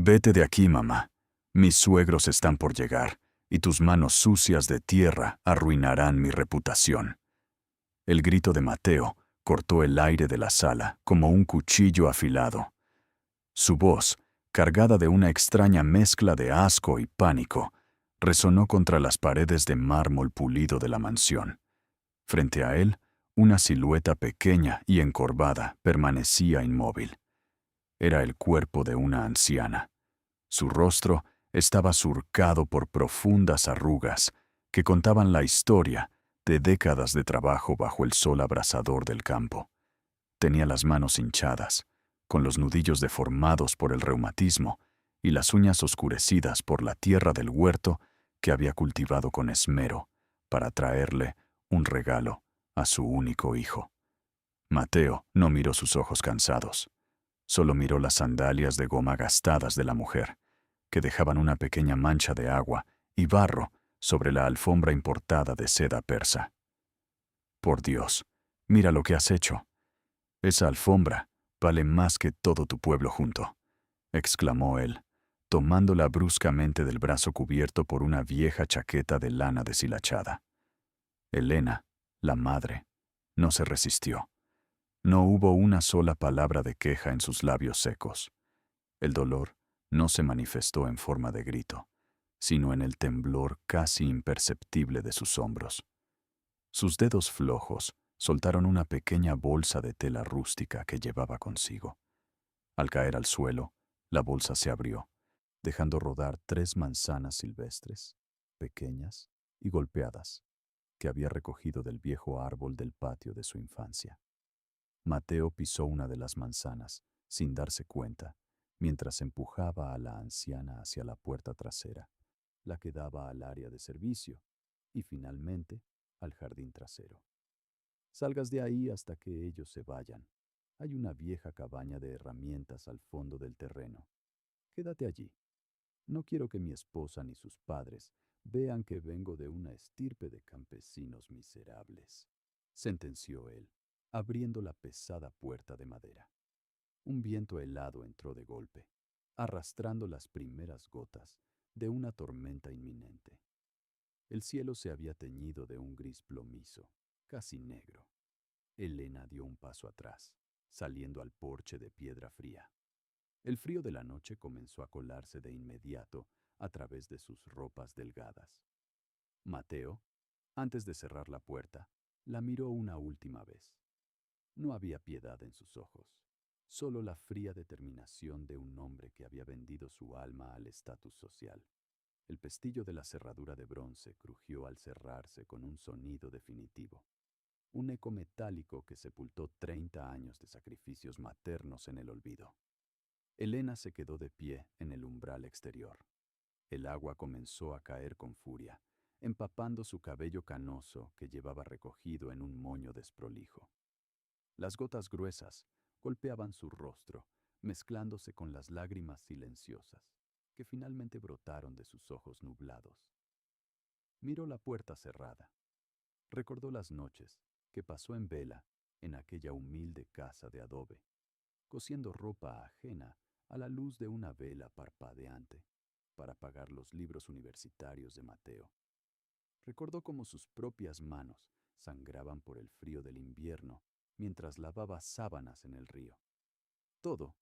Vete de aquí, mamá. Mis suegros están por llegar, y tus manos sucias de tierra arruinarán mi reputación. El grito de Mateo cortó el aire de la sala como un cuchillo afilado. Su voz, cargada de una extraña mezcla de asco y pánico, resonó contra las paredes de mármol pulido de la mansión. Frente a él, una silueta pequeña y encorvada permanecía inmóvil. Era el cuerpo de una anciana. Su rostro estaba surcado por profundas arrugas que contaban la historia de décadas de trabajo bajo el sol abrasador del campo. Tenía las manos hinchadas, con los nudillos deformados por el reumatismo y las uñas oscurecidas por la tierra del huerto que había cultivado con esmero para traerle un regalo a su único hijo. Mateo no miró sus ojos cansados, solo miró las sandalias de goma gastadas de la mujer, que dejaban una pequeña mancha de agua y barro sobre la alfombra importada de seda persa. Por Dios, mira lo que has hecho. Esa alfombra vale más que todo tu pueblo junto, exclamó él, tomándola bruscamente del brazo cubierto por una vieja chaqueta de lana deshilachada. Elena, la madre, no se resistió. No hubo una sola palabra de queja en sus labios secos. El dolor no se manifestó en forma de grito, sino en el temblor casi imperceptible de sus hombros. Sus dedos flojos soltaron una pequeña bolsa de tela rústica que llevaba consigo. Al caer al suelo, la bolsa se abrió, dejando rodar 3 manzanas silvestres, pequeñas y golpeadas, que había recogido del viejo árbol del patio de su infancia. Mateo pisó una de las manzanas, sin darse cuenta, mientras empujaba a la anciana hacia la puerta trasera, la que daba al área de servicio, y finalmente al jardín trasero. Salgas de ahí hasta que ellos se vayan. Hay una vieja cabaña de herramientas al fondo del terreno. Quédate allí. No quiero que mi esposa ni sus padres vean que vengo de una estirpe de campesinos miserables, sentenció él, abriendo la pesada puerta de madera. Un viento helado entró de golpe, arrastrando las primeras gotas de una tormenta inminente. El cielo se había teñido de un gris plomizo, casi negro. Elena dio un paso atrás, saliendo al porche de piedra fría. El frío de la noche comenzó a colarse de inmediato a través de sus ropas delgadas. Mateo, antes de cerrar la puerta, la miró una última vez. No había piedad en sus ojos, solo la fría determinación de un hombre que había vendido su alma al estatus social. El pestillo de la cerradura de bronce crujió al cerrarse con un sonido definitivo, un eco metálico que sepultó 30 años de sacrificios maternos en el olvido. Elena se quedó de pie en el umbral exterior. El agua comenzó a caer con furia, empapando su cabello canoso que llevaba recogido en un moño desprolijo. Las gotas gruesas golpeaban su rostro, mezclándose con las lágrimas silenciosas que finalmente brotaron de sus ojos nublados. Miró la puerta cerrada. Recordó las noches que pasó en vela en aquella humilde casa de adobe, cosiendo ropa ajena a la luz de una vela parpadeante para pagar los libros universitarios de Mateo. Recordó cómo sus propias manos sangraban por el frío del invierno mientras lavaba sábanas en el río. Todo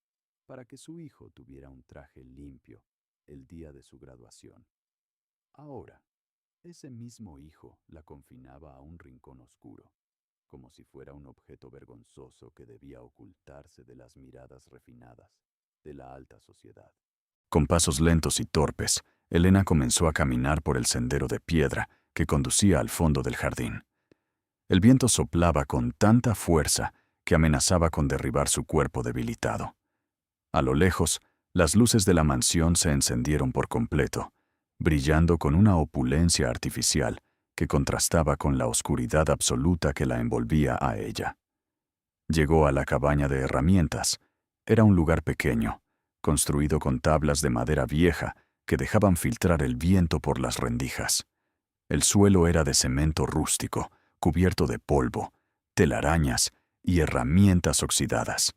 para que su hijo tuviera un traje limpio el día de su graduación. Ahora, ese mismo hijo la confinaba a un rincón oscuro, como si fuera un objeto vergonzoso que debía ocultarse de las miradas refinadas de la alta sociedad. Con pasos lentos y torpes, Elena comenzó a caminar por el sendero de piedra que conducía al fondo del jardín. El viento soplaba con tanta fuerza que amenazaba con derribar su cuerpo debilitado. A lo lejos, las luces de la mansión se encendieron por completo, brillando con una opulencia artificial que contrastaba con la oscuridad absoluta que la envolvía a ella. Llegó a la cabaña de herramientas. Era un lugar pequeño, construido con tablas de madera vieja que dejaban filtrar el viento por las rendijas. El suelo era de cemento rústico, cubierto de polvo, telarañas y herramientas oxidadas.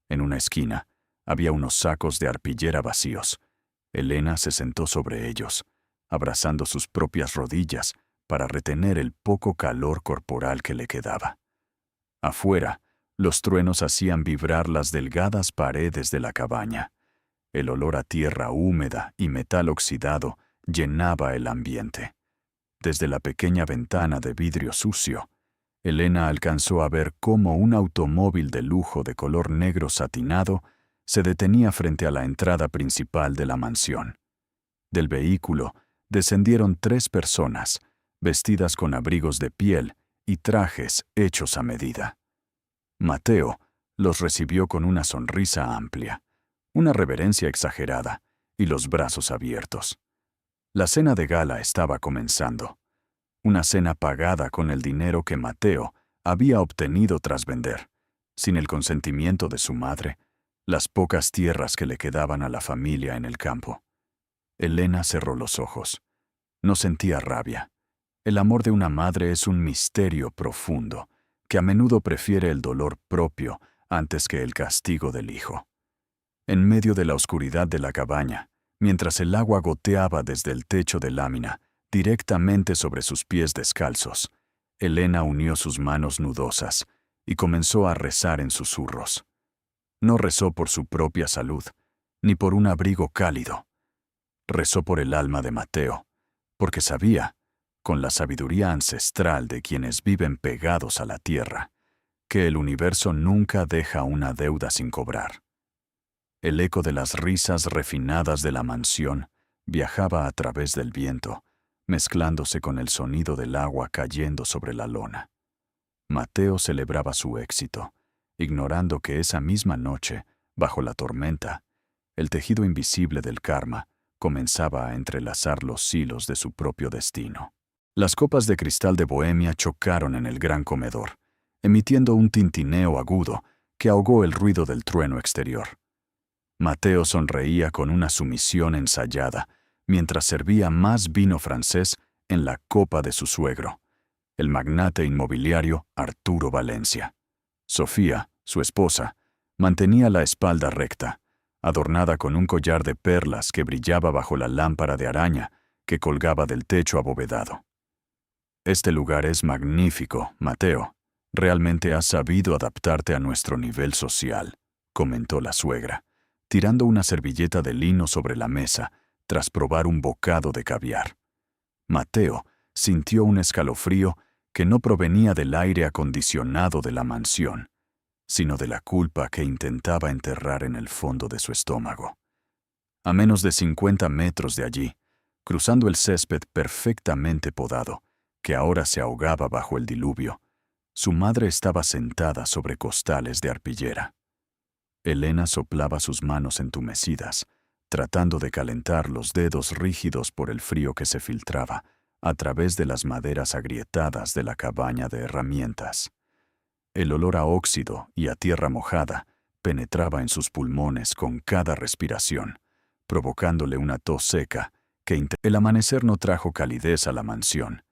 En una esquina, Había unos sacos de arpillera vacíos. Elena se sentó sobre ellos, abrazando sus propias rodillas para retener el poco calor corporal que le quedaba. Afuera, los truenos hacían vibrar las delgadas paredes de la cabaña. El olor a tierra húmeda y metal oxidado llenaba el ambiente. Desde la pequeña ventana de vidrio sucio, Elena alcanzó a ver cómo un automóvil de lujo de color negro satinado se detenía frente a la entrada principal de la mansión. Del vehículo descendieron 3 personas, vestidas con abrigos de piel y trajes hechos a medida. Mateo los recibió con una sonrisa amplia, una reverencia exagerada y los brazos abiertos. La cena de gala estaba comenzando. Una cena pagada con el dinero que Mateo había obtenido tras vender, sin el consentimiento de su madre, las pocas tierras que le quedaban a la familia en el campo. Elena cerró los ojos. No sentía rabia. El amor de una madre es un misterio profundo, que a menudo prefiere el dolor propio antes que el castigo del hijo. En medio de la oscuridad de la cabaña, mientras el agua goteaba desde el techo de lámina, directamente sobre sus pies descalzos, Elena unió sus manos nudosas y comenzó a rezar en susurros. No rezó por su propia salud, ni por un abrigo cálido. Rezó por el alma de Mateo, porque sabía, con la sabiduría ancestral de quienes viven pegados a la tierra, que el universo nunca deja una deuda sin cobrar. El eco de las risas refinadas de la mansión viajaba a través del viento, mezclándose con el sonido del agua cayendo sobre la lona. Mateo celebraba su éxito, ignorando que esa misma noche, bajo la tormenta, el tejido invisible del karma comenzaba a entrelazar los hilos de su propio destino. Las copas de cristal de Bohemia chocaron en el gran comedor, emitiendo un tintineo agudo que ahogó el ruido del trueno exterior. Mateo sonreía con una sumisión ensayada, mientras servía más vino francés en la copa de su suegro, el magnate inmobiliario Arturo Valencia. Sofía, su esposa, mantenía la espalda recta, adornada con un collar de perlas que brillaba bajo la lámpara de araña que colgaba del techo abovedado. «Este lugar es magnífico, Mateo. Realmente has sabido adaptarte a nuestro nivel social», comentó la suegra, tirando una servilleta de lino sobre la mesa tras probar un bocado de caviar. Mateo sintió un escalofrío que no provenía del aire acondicionado de la mansión, sino de la culpa que intentaba enterrar en el fondo de su estómago. A menos de 50 metros de allí, cruzando el césped perfectamente podado, que ahora se ahogaba bajo el diluvio, su madre estaba sentada sobre costales de arpillera. Elena soplaba sus manos entumecidas, tratando de calentar los dedos rígidos por el frío que se filtraba a través de las maderas agrietadas de la cabaña de herramientas. El olor a óxido y a tierra mojada penetraba en sus pulmones con cada respiración, provocándole una tos seca que el amanecer no trajo calidez a la mansión,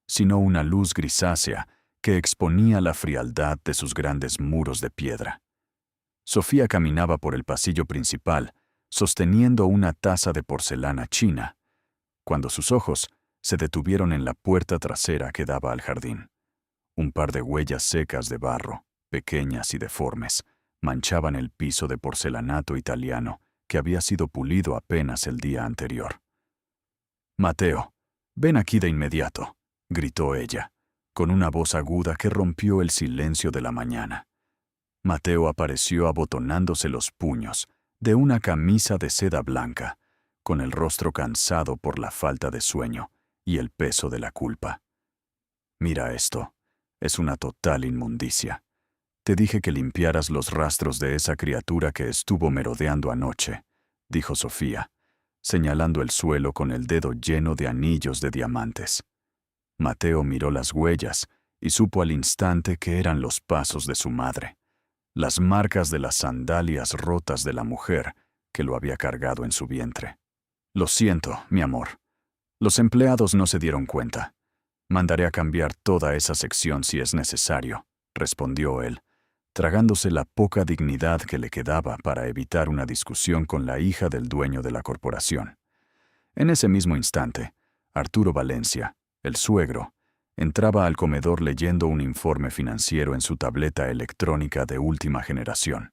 sino una luz grisácea que exponía la frialdad de sus grandes muros de piedra. Sofía caminaba por el pasillo principal, sosteniendo una taza de porcelana china, cuando sus ojos se detuvieron en la puerta trasera que daba al jardín. Un par de huellas secas de barro, pequeñas y deformes, manchaban el piso de porcelanato italiano que había sido pulido apenas el día anterior. «Mateo, ven aquí de inmediato», gritó ella, con una voz aguda que rompió el silencio de la mañana. Mateo apareció abotonándose los puños de una camisa de seda blanca, con el rostro cansado por la falta de sueño y el peso de la culpa. «Mira esto. Es una total inmundicia. Te dije que limpiaras los rastros de esa criatura que estuvo merodeando anoche», dijo Sofía, señalando el suelo con el dedo lleno de anillos de diamantes. Mateo miró las huellas y supo al instante que eran los pasos de su madre, las marcas de las sandalias rotas de la mujer que lo había cargado en su vientre. «Lo siento, mi amor. Los empleados no se dieron cuenta. Mandaré a cambiar toda esa sección si es necesario», respondió él, tragándose la poca dignidad que le quedaba para evitar una discusión con la hija del dueño de la corporación. En ese mismo instante, Arturo Valencia, el suegro, entraba al comedor leyendo un informe financiero en su tableta electrónica de última generación.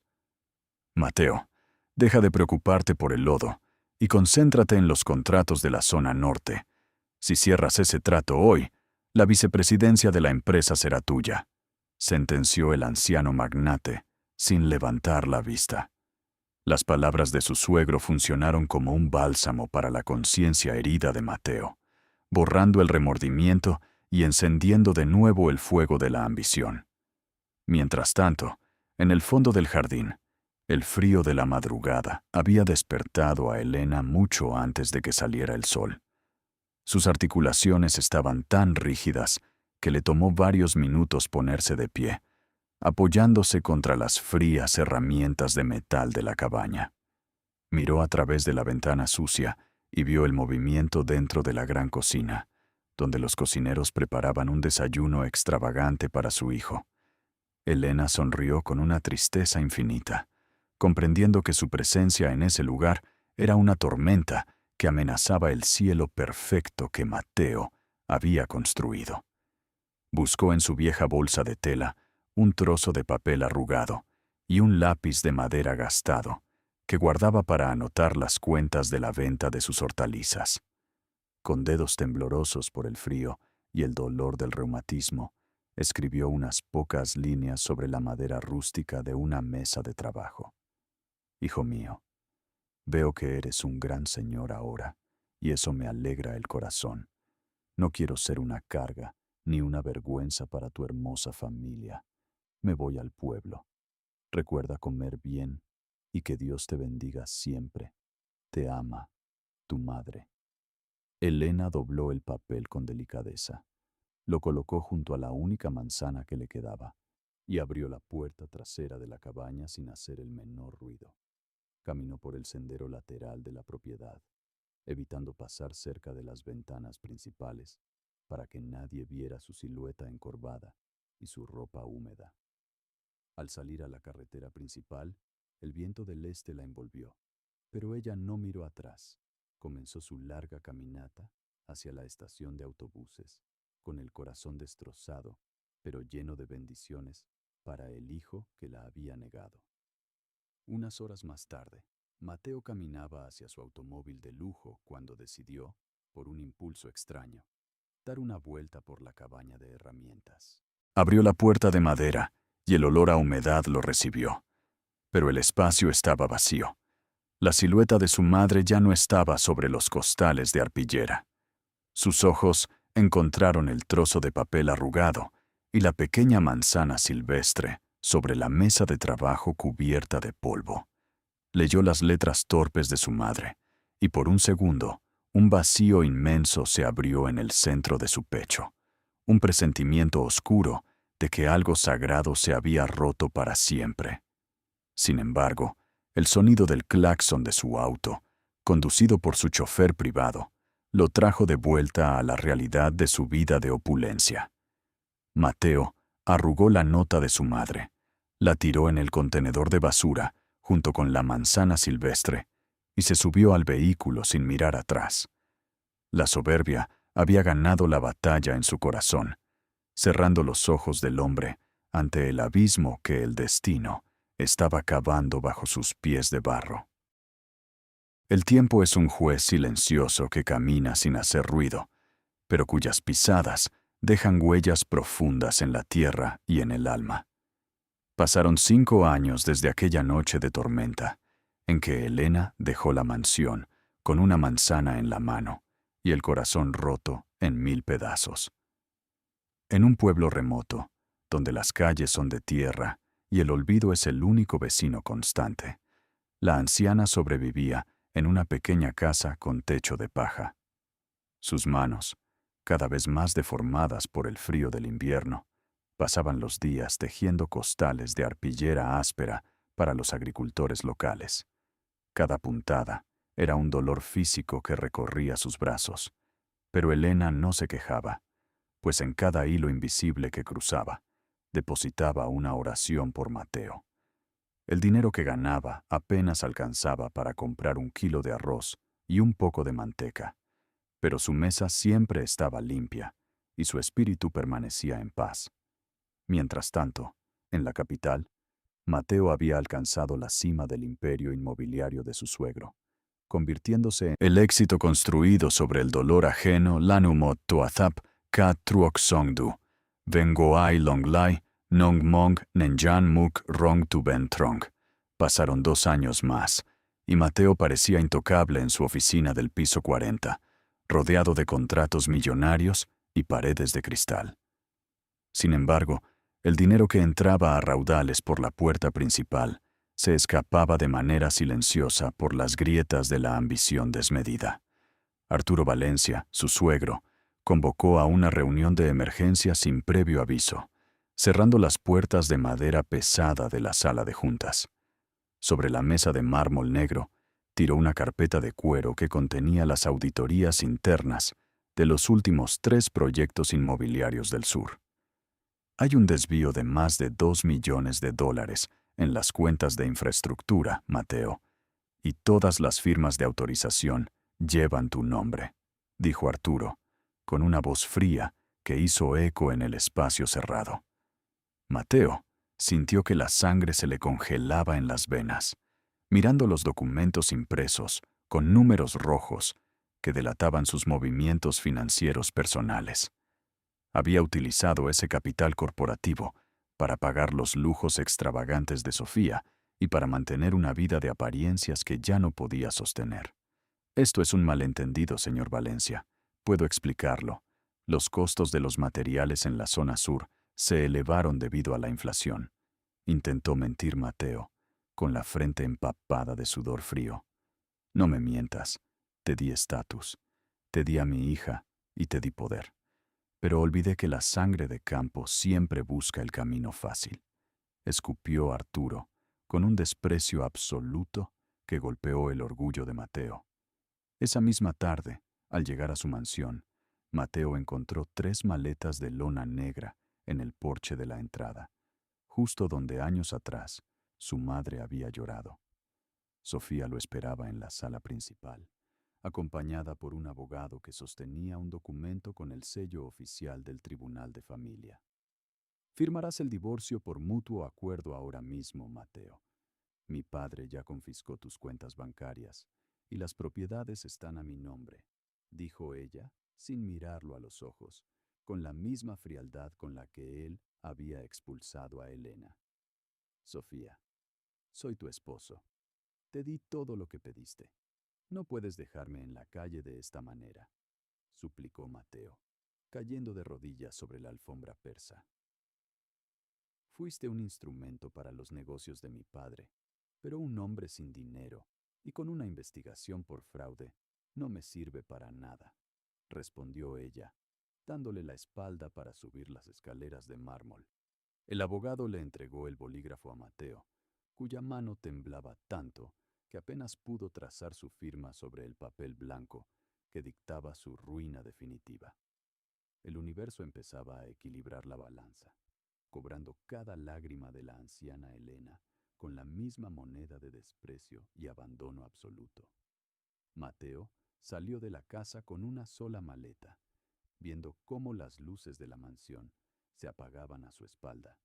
Mateo, deja de preocuparte por el lodo y concéntrate en los contratos de la zona norte. Si cierras ese trato hoy, la vicepresidencia de la empresa será tuya, sentenció el anciano magnate, sin levantar la vista. Las palabras de su suegro funcionaron como un bálsamo para la conciencia herida de Mateo, borrando el remordimiento y encendiendo de nuevo el fuego de la ambición. Mientras tanto, en el fondo del jardín, el frío de la madrugada había despertado a Elena mucho antes de que saliera el sol. Sus articulaciones estaban tan rígidas que le tomó varios minutos ponerse de pie, apoyándose contra las frías herramientas de metal de la cabaña. Miró a través de la ventana sucia y vio el movimiento dentro de la gran cocina, donde los cocineros preparaban un desayuno extravagante para su hijo. Elena sonrió con una tristeza infinita, comprendiendo que su presencia en ese lugar era una tormenta que amenazaba el cielo perfecto que Mateo había construido. Buscó en su vieja bolsa de tela un trozo de papel arrugado y un lápiz de madera gastado que guardaba para anotar las cuentas de la venta de sus hortalizas. Con dedos temblorosos por el frío y el dolor del reumatismo, escribió unas pocas líneas sobre la madera rústica de una mesa de trabajo. Hijo mío, veo que eres un gran señor ahora, y eso me alegra el corazón. No quiero ser una carga ni una vergüenza para tu hermosa familia. Me voy al pueblo. Recuerda comer bien y que Dios te bendiga siempre. Te ama, tu madre. Elena dobló el papel con delicadeza. Lo colocó junto a la única manzana que le quedaba y abrió la puerta trasera de la cabaña sin hacer el menor ruido. Caminó por el sendero lateral de la propiedad, evitando pasar cerca de las ventanas principales para que nadie viera su silueta encorvada y su ropa húmeda. Al salir a la carretera principal, el viento del este la envolvió, pero ella no miró atrás. Comenzó su larga caminata hacia la estación de autobuses, con el corazón destrozado, pero lleno de bendiciones para el hijo que la había negado. Unas horas más tarde, Mateo caminaba hacia su automóvil de lujo cuando decidió, por un impulso extraño, dar una vuelta por la cabaña de herramientas. Abrió la puerta de madera y el olor a humedad lo recibió, pero el espacio estaba vacío. La silueta de su madre ya no estaba sobre los costales de arpillera. Sus ojos encontraron el trozo de papel arrugado y la pequeña manzana silvestre sobre la mesa de trabajo cubierta de polvo. Leyó las letras torpes de su madre, y por un segundo, un vacío inmenso se abrió en el centro de su pecho, un presentimiento oscuro de que algo sagrado se había roto para siempre. Sin embargo, el sonido del claxon de su auto, conducido por su chofer privado, lo trajo de vuelta a la realidad de su vida de opulencia. Mateo arrugó la nota de su madre, la tiró en el contenedor de basura junto con la manzana silvestre y se subió al vehículo sin mirar atrás. La soberbia había ganado la batalla en su corazón, cerrando los ojos del hombre ante el abismo que el destino estaba cavando bajo sus pies de barro. El tiempo es un juez silencioso que camina sin hacer ruido, pero cuyas pisadas dejan huellas profundas en la tierra y en el alma. Pasaron 5 años desde aquella noche de tormenta, en que Elena dejó la mansión con una manzana en la mano y el corazón roto en 1000 pedazos. En un pueblo remoto, donde las calles son de tierra y el olvido es el único vecino constante, la anciana sobrevivía en una pequeña casa con techo de paja. Sus manos, cada vez más deformadas por el frío del invierno, pasaban los días tejiendo costales de arpillera áspera para los agricultores locales. Cada puntada era un dolor físico que recorría sus brazos, pero Elena no se quejaba, pues en cada hilo invisible que cruzaba, depositaba una oración por Mateo. El dinero que ganaba apenas alcanzaba para comprar 1 kilo de arroz y un poco de manteca, pero su mesa siempre estaba limpia y su espíritu permanecía en paz. Mientras tanto, en la capital, Mateo había alcanzado la cima del imperio inmobiliario de su suegro, convirtiéndose en el éxito construido sobre el dolor ajeno Lanumot Tuathap Ka Truok Songdu, Vengoai Longlai, Nong Mong Nenjan Muk Rong Tu Ben Trong. Pasaron 2 años más, y Mateo parecía intocable en su oficina del piso 40, rodeado de contratos millonarios y paredes de cristal. Sin embargo, el dinero que entraba a raudales por la puerta principal se escapaba de manera silenciosa por las grietas de la ambición desmedida. Arturo Valencia, su suegro, convocó a una reunión de emergencia sin previo aviso, cerrando las puertas de madera pesada de la sala de juntas. Sobre la mesa de mármol negro, tiró una carpeta de cuero que contenía las auditorías internas de los últimos 3 proyectos inmobiliarios del sur. Hay un desvío de más de $2 millones en las cuentas de infraestructura, Mateo, y todas las firmas de autorización llevan tu nombre, dijo Arturo, con una voz fría que hizo eco en el espacio cerrado. Mateo sintió que la sangre se le congelaba en las venas, mirando los documentos impresos con números rojos que delataban sus movimientos financieros personales. Había utilizado ese capital corporativo para pagar los lujos extravagantes de Sofía y para mantener una vida de apariencias que ya no podía sostener. Esto es un malentendido, señor Valencia. Puedo explicarlo. Los costos de los materiales en la zona sur se elevaron debido a la inflación. Intentó mentir Mateo, con la frente empapada de sudor frío. No me mientas. Te di estatus. Te di a mi hija y te di poder. Pero olvidé que la sangre de campo siempre busca el camino fácil. Escupió Arturo, con un desprecio absoluto que golpeó el orgullo de Mateo. Esa misma tarde, al llegar a su mansión, Mateo encontró 3 maletas de lona negra en el porche de la entrada, justo donde años atrás su madre había llorado. Sofía lo esperaba en la sala principal, acompañada por un abogado que sostenía un documento con el sello oficial del Tribunal de Familia. Firmarás el divorcio por mutuo acuerdo ahora mismo, Mateo. Mi padre ya confiscó tus cuentas bancarias y las propiedades están a mi nombre, dijo ella, sin mirarlo a los ojos, con la misma frialdad con la que él había expulsado a Elena. Sofía, soy tu esposo. Te di todo lo que pediste. No puedes dejarme en la calle de esta manera, suplicó Mateo, cayendo de rodillas sobre la alfombra persa. Fuiste un instrumento para los negocios de mi padre, pero un hombre sin dinero y con una investigación por fraude no me sirve para nada, respondió ella, dándole la espalda para subir las escaleras de mármol. El abogado le entregó el bolígrafo a Mateo, cuya mano temblaba tanto que apenas pudo trazar su firma sobre el papel blanco que dictaba su ruina definitiva. El universo empezaba a equilibrar la balanza, cobrando cada lágrima de la anciana Elena con la misma moneda de desprecio y abandono absoluto. Mateo salió de la casa con una sola maleta, viendo cómo las luces de la mansión se apagaban a su espalda,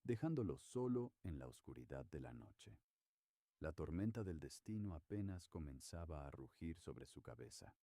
dejándolo solo en la oscuridad de la noche. La tormenta del destino apenas comenzaba a rugir sobre su cabeza.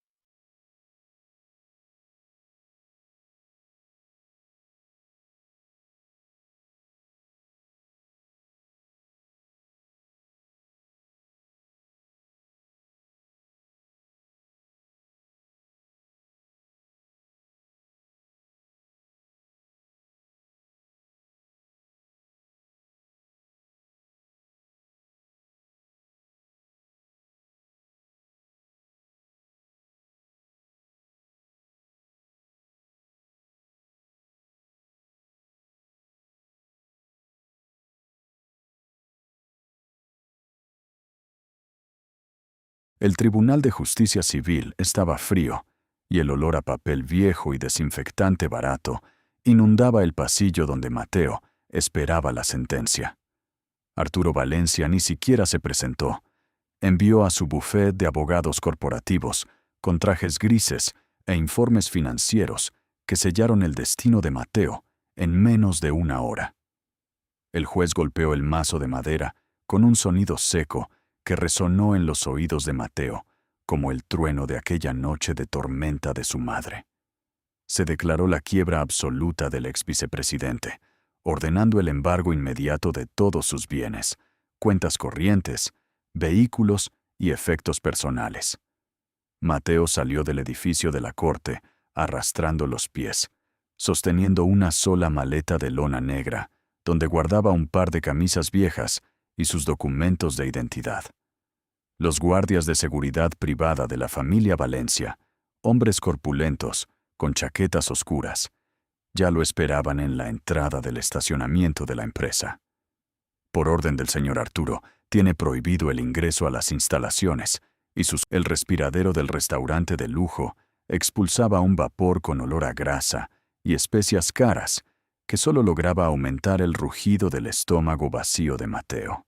El Tribunal de Justicia Civil estaba frío, y el olor a papel viejo y desinfectante barato inundaba el pasillo donde Mateo esperaba la sentencia. Arturo Valencia ni siquiera se presentó. Envió a su bufet de abogados corporativos, con trajes grises e informes financieros, que sellaron el destino de Mateo en menos de una hora. El juez golpeó el mazo de madera con un sonido seco que resonó en los oídos de Mateo, como el trueno de aquella noche de tormenta de su madre. Se declaró la quiebra absoluta del ex vicepresidente, ordenando el embargo inmediato de todos sus bienes, cuentas corrientes, vehículos y efectos personales. Mateo salió del edificio de la corte, arrastrando los pies, sosteniendo una sola maleta de lona negra, donde guardaba un par de camisas viejas y sus documentos de identidad. Los guardias de seguridad privada de la familia Valencia, hombres corpulentos, con chaquetas oscuras, ya lo esperaban en la entrada del estacionamiento de la empresa. Por orden del señor Arturo, tiene prohibido el ingreso a las instalaciones, y el respiradero del restaurante de lujo expulsaba un vapor con olor a grasa y especias caras que solo lograba aumentar el rugido del estómago vacío de Mateo.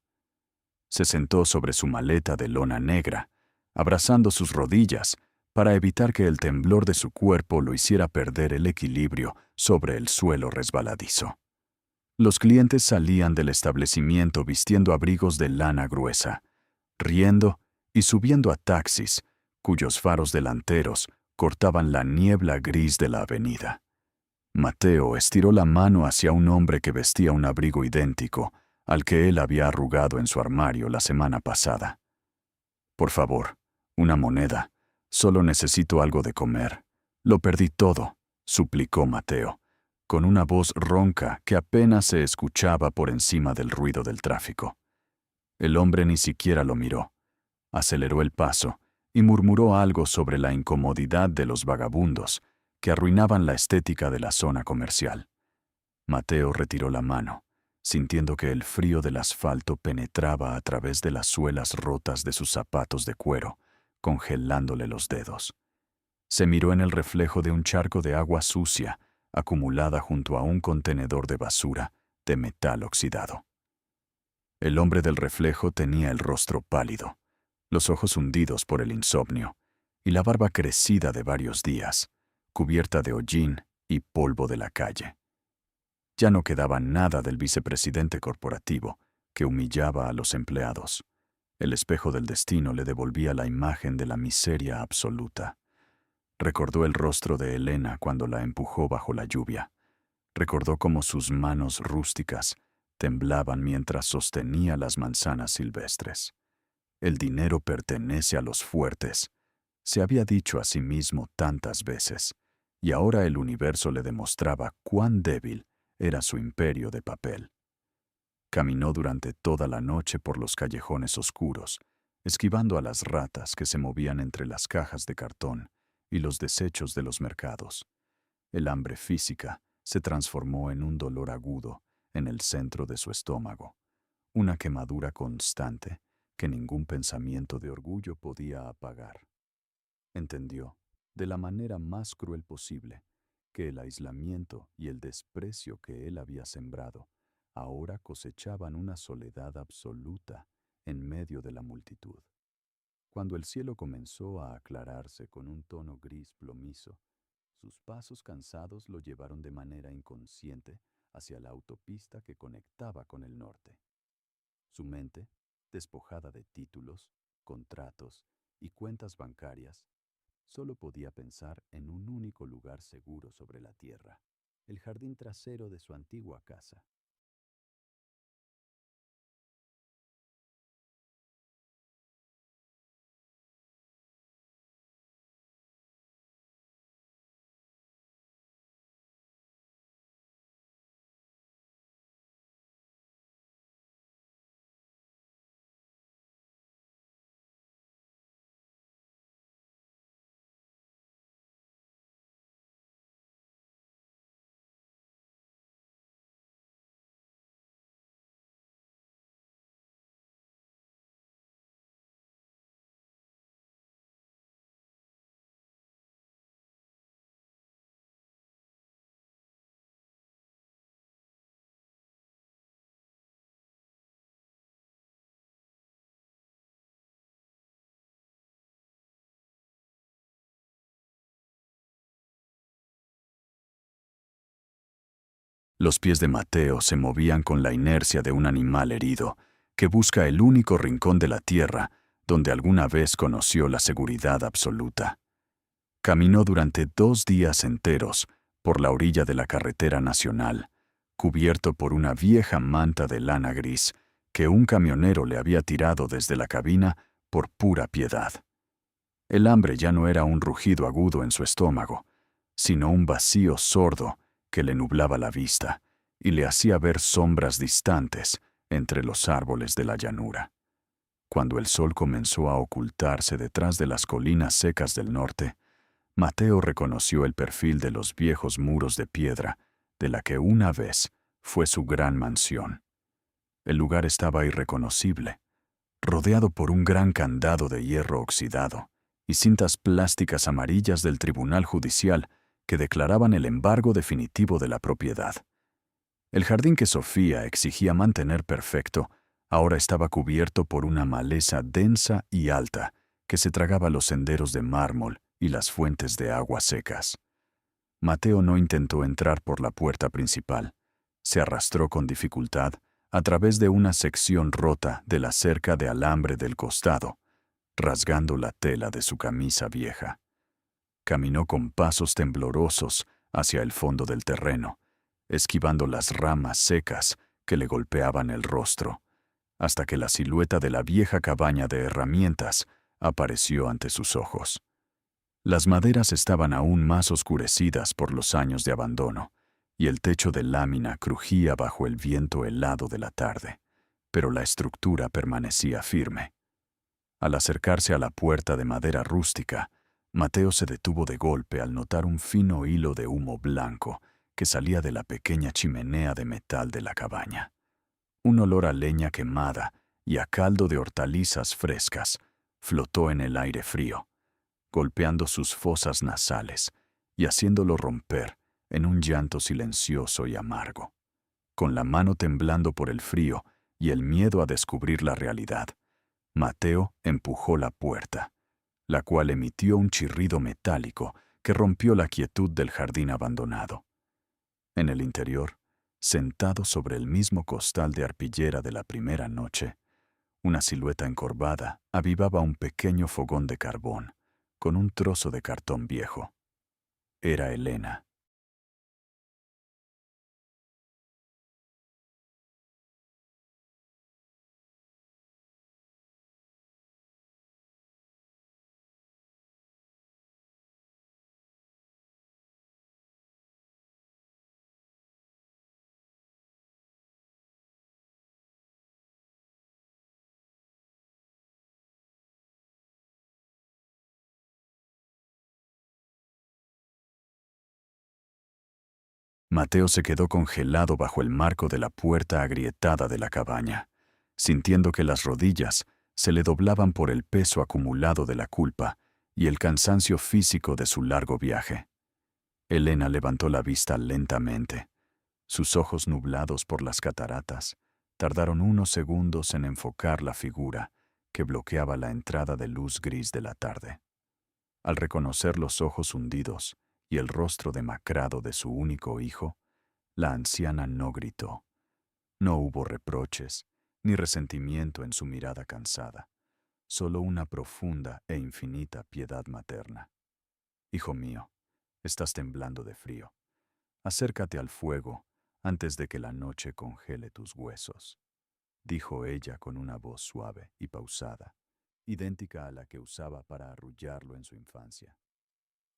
Se sentó sobre su maleta de lona negra, abrazando sus rodillas para evitar que el temblor de su cuerpo lo hiciera perder el equilibrio sobre el suelo resbaladizo. Los clientes salían del establecimiento vistiendo abrigos de lana gruesa, riendo y subiendo a taxis, cuyos faros delanteros cortaban la niebla gris de la avenida. Mateo estiró la mano hacia un hombre que vestía un abrigo idéntico al que él había arrugado en su armario la semana pasada. «Por favor, una moneda. Solo necesito algo de comer. Lo perdí todo», suplicó Mateo, con una voz ronca que apenas se escuchaba por encima del ruido del tráfico. El hombre ni siquiera lo miró. Aceleró el paso y murmuró algo sobre la incomodidad de los vagabundos que arruinaban la estética de la zona comercial. Mateo retiró la mano, sintiendo que el frío del asfalto penetraba a través de las suelas rotas de sus zapatos de cuero, congelándole los dedos. Se miró en el reflejo de un charco de agua sucia, acumulada junto a un contenedor de basura de metal oxidado. El hombre del reflejo tenía el rostro pálido, los ojos hundidos por el insomnio, y la barba crecida de varios días, cubierta de hollín y polvo de la calle. Ya no quedaba nada del vicepresidente corporativo, que humillaba a los empleados. El espejo del destino le devolvía la imagen de la miseria absoluta. Recordó el rostro de Elena cuando la empujó bajo la lluvia. Recordó cómo sus manos rústicas temblaban mientras sostenía las manzanas silvestres. El dinero pertenece a los fuertes, se había dicho a sí mismo tantas veces, y ahora el universo le demostraba cuán débil era su imperio de papel. Caminó durante toda la noche por los callejones oscuros, esquivando a las ratas que se movían entre las cajas de cartón y los desechos de los mercados. El hambre física se transformó en un dolor agudo en el centro de su estómago, una quemadura constante que ningún pensamiento de orgullo podía apagar. Entendió, de la manera más cruel posible, que el aislamiento y el desprecio que él había sembrado ahora cosechaban una soledad absoluta en medio de la multitud. Cuando el cielo comenzó a aclararse con un tono gris plomizo, sus pasos cansados lo llevaron de manera inconsciente hacia la autopista que conectaba con el norte. Su mente, despojada de títulos, contratos y cuentas bancarias, solo podía pensar en un único lugar seguro sobre la tierra, el jardín trasero de su antigua casa. Los pies de Mateo se movían con la inercia de un animal herido que busca el único rincón de la tierra donde alguna vez conoció la seguridad absoluta. Caminó durante 2 días enteros por la orilla de la carretera nacional, cubierto por una vieja manta de lana gris que un camionero le había tirado desde la cabina por pura piedad. El hambre ya no era un rugido agudo en su estómago, sino un vacío sordo que le nublaba la vista y le hacía ver sombras distantes entre los árboles de la llanura. Cuando el sol comenzó a ocultarse detrás de las colinas secas del norte, Mateo reconoció el perfil de los viejos muros de piedra de la que una vez fue su gran mansión. El lugar estaba irreconocible, rodeado por un gran candado de hierro oxidado y cintas plásticas amarillas del Tribunal Judicial que declaraban el embargo definitivo de la propiedad. El jardín que Sofía exigía mantener perfecto ahora estaba cubierto por una maleza densa y alta que se tragaba los senderos de mármol y las fuentes de agua secas. Mateo no intentó entrar por la puerta principal. Se arrastró con dificultad a través de una sección rota de la cerca de alambre del costado, rasgando la tela de su camisa vieja. Caminó con pasos temblorosos hacia el fondo del terreno, esquivando las ramas secas que le golpeaban el rostro, hasta que la silueta de la vieja cabaña de herramientas apareció ante sus ojos. Las maderas estaban aún más oscurecidas por los años de abandono, y el techo de lámina crujía bajo el viento helado de la tarde, pero la estructura permanecía firme. Al acercarse a la puerta de madera rústica, Mateo se detuvo de golpe al notar un fino hilo de humo blanco que salía de la pequeña chimenea de metal de la cabaña. Un olor a leña quemada y a caldo de hortalizas frescas flotó en el aire frío, golpeando sus fosas nasales y haciéndolo romper en un llanto silencioso y amargo. Con la mano temblando por el frío y el miedo a descubrir la realidad, Mateo empujó la puerta, la cual emitió un chirrido metálico que rompió la quietud del jardín abandonado. En el interior, sentado sobre el mismo costal de arpillera de la primera noche, una silueta encorvada avivaba un pequeño fogón de carbón con un trozo de cartón viejo. Era Elena. Mateo se quedó congelado bajo el marco de la puerta agrietada de la cabaña, sintiendo que las rodillas se le doblaban por el peso acumulado de la culpa y el cansancio físico de su largo viaje. Elena levantó la vista lentamente. Sus ojos nublados por las cataratas tardaron unos segundos en enfocar la figura que bloqueaba la entrada de luz gris de la tarde. Al reconocer los ojos hundidos y el rostro demacrado de su único hijo, la anciana no gritó. No hubo reproches ni resentimiento en su mirada cansada, solo una profunda e infinita piedad materna. Hijo mío, estás temblando de frío. Acércate al fuego antes de que la noche congele tus huesos, dijo ella con una voz suave y pausada, idéntica a la que usaba para arrullarlo en su infancia.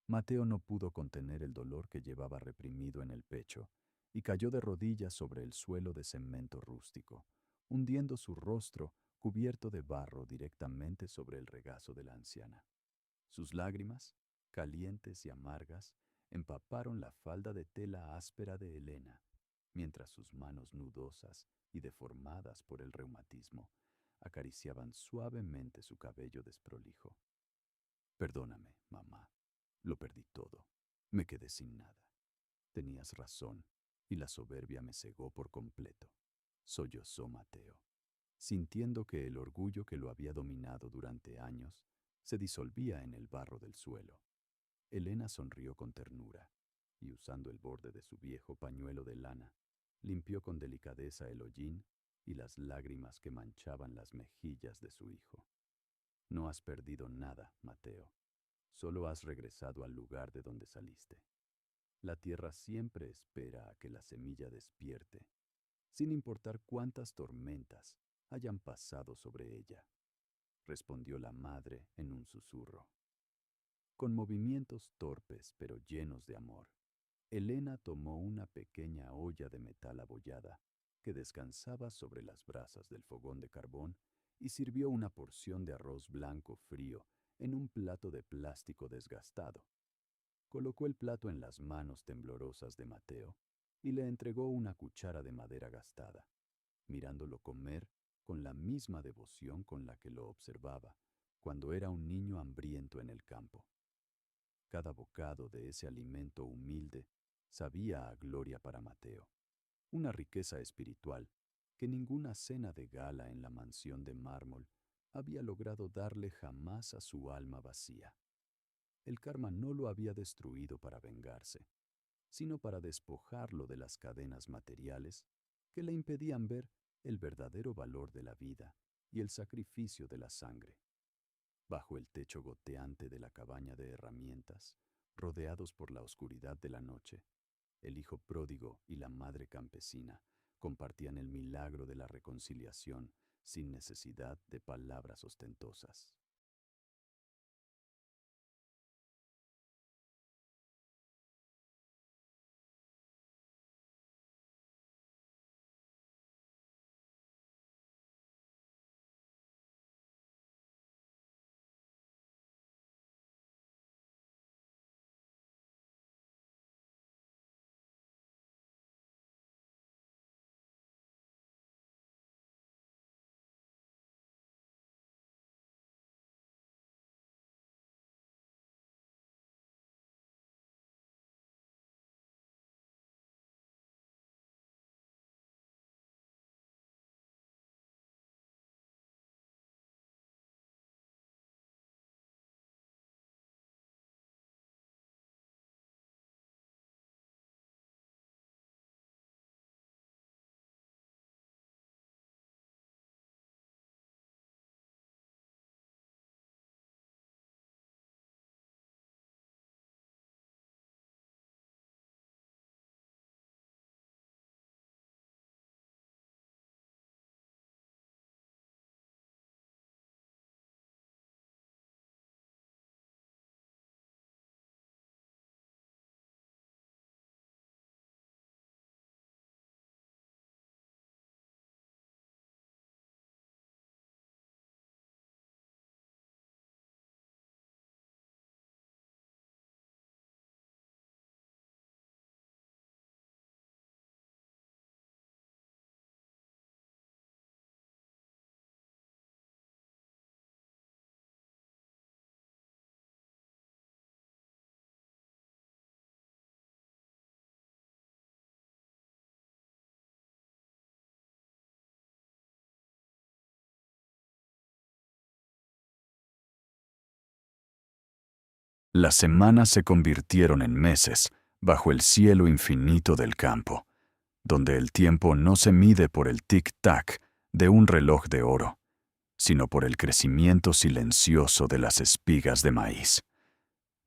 Mateo no pudo contener el dolor que llevaba reprimido en el pecho y cayó de rodillas sobre el suelo de cemento rústico, hundiendo su rostro cubierto de barro directamente sobre el regazo de la anciana. Sus lágrimas, calientes y amargas, empaparon la falda de tela áspera de Elena, mientras sus manos nudosas y deformadas por el reumatismo acariciaban suavemente su cabello desprolijo. Perdóname, mamá. Lo perdí todo. Me quedé sin nada. Tenías razón, y la soberbia me cegó por completo. Sollozó Mateo, sintiendo que el orgullo que lo había dominado durante años se disolvía en el barro del suelo. Elena sonrió con ternura, y usando el borde de su viejo pañuelo de lana, Limpió con delicadeza el hollín y las lágrimas que manchaban las mejillas de su hijo. No has perdido nada, Mateo. Solo has regresado al lugar de donde saliste. La tierra siempre espera a que la semilla despierte, sin importar cuántas tormentas hayan pasado sobre ella, respondió la madre en un susurro. Con movimientos torpes pero llenos de amor, Elena tomó una pequeña olla de metal abollada que descansaba sobre las brasas del fogón de carbón y sirvió una porción de arroz blanco frío en un plato de plástico desgastado. Colocó el plato en las manos temblorosas de Mateo y le entregó una cuchara de madera gastada, mirándolo comer con la misma devoción con la que lo observaba cuando era un niño hambriento en el campo. Cada bocado de ese alimento humilde sabía a gloria para Mateo, una riqueza espiritual que ninguna cena de gala en la mansión de mármol había logrado darle jamás a su alma vacía. El karma no lo había destruido para vengarse, sino para despojarlo de las cadenas materiales que le impedían ver el verdadero valor de la vida y el sacrificio de la sangre. Bajo el techo goteante de la cabaña de herramientas, rodeados por la oscuridad de la noche, el hijo pródigo y la madre campesina compartían el milagro de la reconciliación sin necesidad de palabras ostentosas. Las semanas se convirtieron en meses bajo el cielo infinito del campo, donde el tiempo no se mide por el tic-tac de un reloj de oro, sino por el crecimiento silencioso de las espigas de maíz.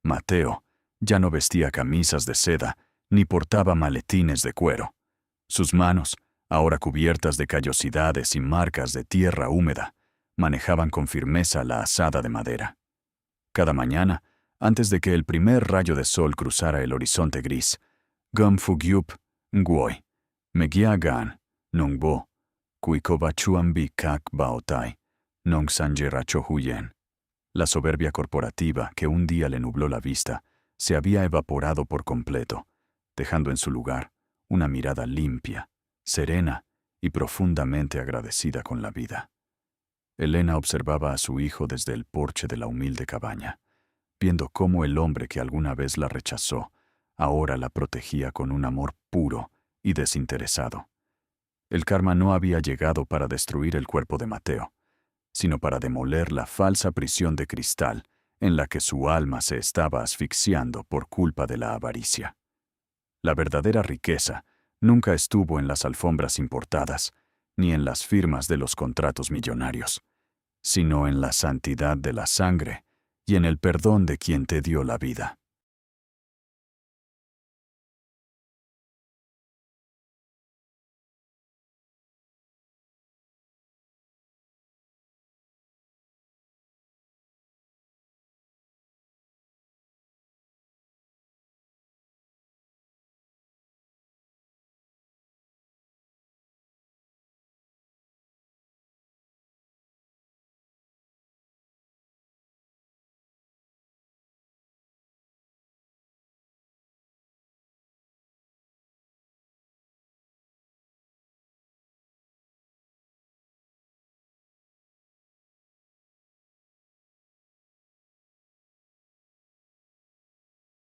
Mateo ya no vestía camisas de seda ni portaba maletines de cuero. Sus manos, ahora cubiertas de callosidades y marcas de tierra húmeda, manejaban con firmeza la azada de madera. Cada mañana, antes de que el primer rayo de sol cruzara el horizonte gris, Gum Fugyup, Nguoi, Megia Gan, Nongbo, Kuikobachuambi Kak Baotai, Nong Sanjeracho Huyen. La soberbia corporativa que un día le nubló la vista se había evaporado por completo, dejando en su lugar una mirada limpia, serena y profundamente agradecida con la vida. Elena observaba a su hijo desde el porche de la humilde cabaña, viendo cómo el hombre que alguna vez la rechazó ahora la protegía con un amor puro y desinteresado. El karma no había llegado para destruir el cuerpo de Mateo, sino para demoler la falsa prisión de cristal en la que su alma se estaba asfixiando por culpa de la avaricia. La verdadera riqueza nunca estuvo en las alfombras importadas, ni en las firmas de los contratos millonarios, sino en la santidad de la sangre y en el perdón de quien te dio la vida.